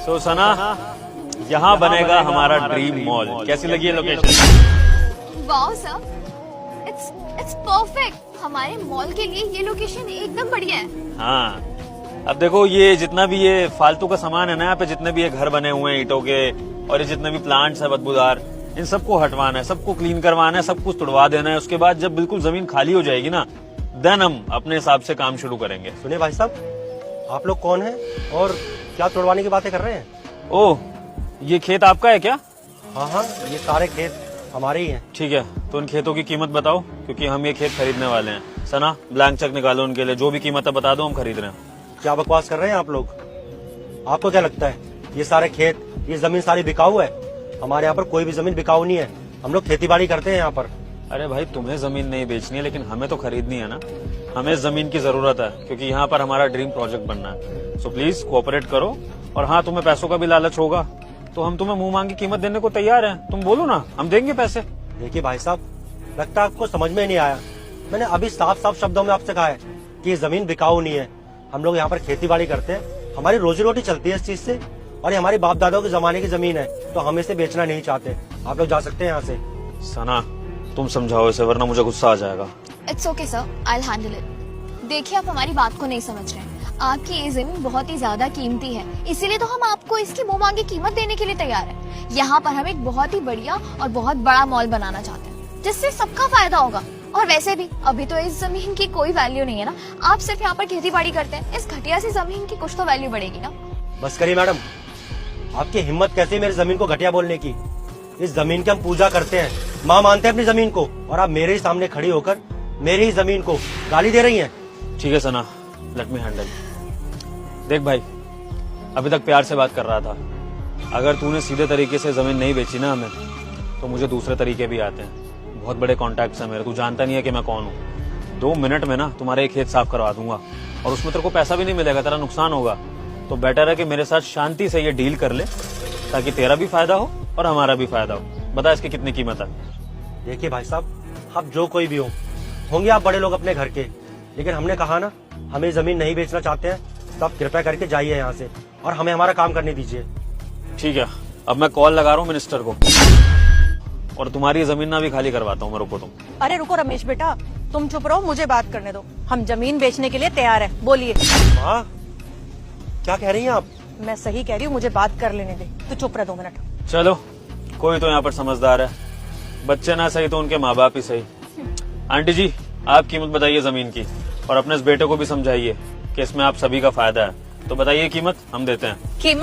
सो सना, यहाँ बनेगा हमारा ड्रीम मॉल। कैसी लगी है location? Wow sir, it's perfect. हमारे मॉल के लिए ये लोकेशन एकदम बढ़िया है। हाँ, अब देखो ये जितना भी ये फालतू का सामान है ना, यहाँ पे जितने भी ये घर बने हुए हैं ईंटों के, और ये जितने भी प्लांट्स है बदबूदार, इन सबको हटवाना है, सबको क्लीन करवाना है, सब कुछ तुड़वा देना है। उसके बाद जब बिल्कुल जमीन खाली हो जाएगी ना, देन हम अपने हिसाब से काम शुरू करेंगे। सुनिए भाई साहब, आप लोग कौन हैं और क्या तोड़वाने की बातें कर रहे हैं? ओह, ये खेत आपका है क्या? हाँ, ये सारे खेत हमारे ही हैं। ठीक है, तो उन खेतों की कीमत बताओ, क्योंकि हम ये खेत खरीदने वाले हैं। सना, ब्लैंक चेक निकालो उनके लिए, जो भी कीमत है बता दो, हम खरीद रहे हैं। क्या बकवास कर रहे हैं आप लोग? आपको क्या लगता है ये सारे खेत, ये जमीन सारी बिकाऊ है? हमारे यहाँ पर कोई भी जमीन बिकाऊ नहीं है। हम लोग खेती बाड़ी करते हैं यहाँ पर। अरे भाई, तुम्हें जमीन नहीं बेचनी है, लेकिन हमें तो खरीदनी है ना। हमें जमीन की जरूरत है, क्योंकि यहाँ पर हमारा ड्रीम प्रोजेक्ट बनना है। सो प्लीज कोऑपरेट करो। और हाँ, तुम्हें पैसों का भी लालच होगा तो हम तुम्हें मुंह मांगी कीमत देने को तैयार हैं। तुम बोलो ना, हम देंगे पैसे। देखिए भाई साहब, लगता है आपको समझ में नहीं आया। मैंने अभी साफ साफ शब्दों में आपसे कहा है कि ये जमीन बिकाऊ नहीं है। हम लोग यहाँ पर खेती बाड़ी करते हैं, हमारी रोजी रोटी चलती है इस चीज से, और ये हमारी बाप दादाओं के जमाने की जमीन है, तो हम इसे बेचना नहीं चाहते। आप लोग जा सकते हैं यहाँ से। सना, तुम समझाओ इसे, वरना मुझे गुस्सा आ जाएगा। It's okay sir, I will handle it. देखिए, आप हमारी बात को नहीं समझ रहे हैं। आपकी ये जमीन बहुत ही ज्यादा कीमती है, इसीलिए तो हम आपको इसकी मुंह मांगी कीमत देने के लिए तैयार हैं। यहाँ पर हम एक बहुत ही बढ़िया और बहुत बड़ा मॉल बनाना चाहते हैं, जिससे सबका फायदा होगा। और वैसे भी अभी तो इस जमीन की कोई वैल्यू नहीं है ना। आप सिर्फ यहाँ पर खेती बाड़ी करते हैं, इस घटिया सी जमीन की कुछ तो वैल्यू बढ़ेगी ना। बस करिए मैडम, आपकी हिम्मत कैसी मेरी जमीन को घटिया बोलने की? इस जमीन की हम पूजा करते हैं, माँ मानते हैं अपनी जमीन को, और आप मेरे ही सामने खड़ी होकर मेरी ही जमीन को गाली दे रही हैं। ठीक है सना, लेट मी हैंडल। देख भाई, अभी तक प्यार से बात कर रहा था। अगर तूने सीधे तरीके से जमीन नहीं बेची ना हमें, तो मुझे दूसरे तरीके भी आते हैं। बहुत बड़े कॉन्टैक्ट्स हैं मेरे, तू जानता नहीं है कि मैं कौन हूँ। 2 मिनट में ना तुम्हारे एक खेत साफ करवा दूंगा, और उसमें तेरे को पैसा भी नहीं मिलेगा, तेरा नुकसान होगा। तो बेटर है कि मेरे साथ शांति से ये डील कर ले, ताकि तेरा भी फायदा हो और हमारा भी फायदा हो। बता इसकी कितनी कीमत है? देखिए भाई साहब, आप जो कोई भी हो, होंगे आप बड़े लोग अपने घर के, लेकिन हमने कहा ना, हमें जमीन नहीं बेचना चाहते हैं, तो आप कृपया करके जाइए यहाँ से और हमें हमारा काम करने दीजिए। ठीक है, अब मैं कॉल लगा रहा हूँ मिनिस्टर को, और तुम्हारी जमीन ना भी खाली करवाता हूँ मैं। रुको तुम। अरे रुको रमेश बेटा, तुम चुप रहो, मुझे बात करने दो। हम जमीन बेचने के लिए तैयार हैं, बोलिए। माँ, क्या कह रही हैं आप? मैं सही कह रही हूँ, मुझे बात कर लेने दे। तो चुप रह 2 मिनट। चलो, कोई तो यहाँ पर समझदार है। बच्चे ना सही तो उनके माँ बाप ही सही। आंटी जी, आप कीमत बताइए जमीन की, और अपने इस बेटे को भी समझाइए कि इसमें आप सभी का फायदा है। तो बताइए कीमत, हम देते हैं। कीमत